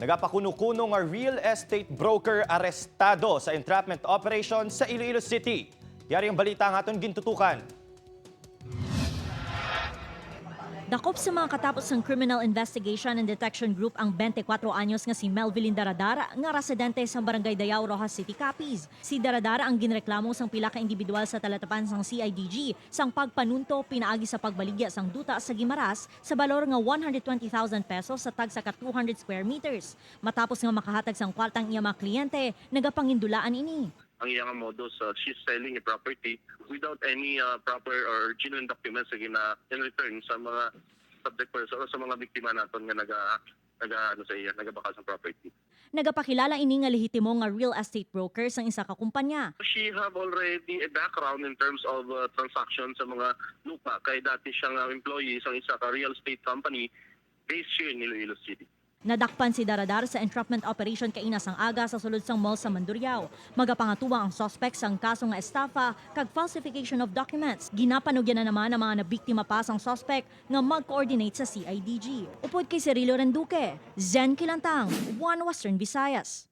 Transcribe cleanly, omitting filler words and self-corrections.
Nagapakuno-kuno nga real estate broker arestado sa entrapment operation sa Iloilo City. Yari ang balita ang aton gintutukan. Dakop sa mga katapos ng Criminal Investigation and Detection Group ang 24 anyos nga si Melvin Daradara nga residente sa Barangay Dayao, Rojas City, Capiz. Si Daradara ang ginreklamo sang pila ka individual sa talatapan sang CIDG sang pagpanunto pinaagi sa pagbaligya sang duta sa Gimaras sa balor nga 120,000 pesos sa tag sa 200 square meters. Matapos nga makahatag sang kwartang iya mga kliyente, nagapangindulaan ini. Ang iyang modus, she's selling a property without any proper or genuine documents again in return sa mga subject person o sa mga biktima naton nga nagabakal sa property. Nagapakilala ini nga lehitimo nga real estate broker sang isa ka kumpanya. She have already a background in terms of transactions sa mga lupa kay dati siyang employee sa isa ka real estate company based here in Iloilo City. Nadakpan si Daradar sa entrapment operation kaina sang aga sa sulod sang mall sa Mandurriao. Magapangatuwa ang suspect sang kaso nga estafa kag falsification of documents. Ginapanugyan na naman ang mga nabiktima pa sang suspect nga mag-coordinate sa CIDG. Upod kay Cirilo Renduque, Zen Kilantang, One Western Visayas.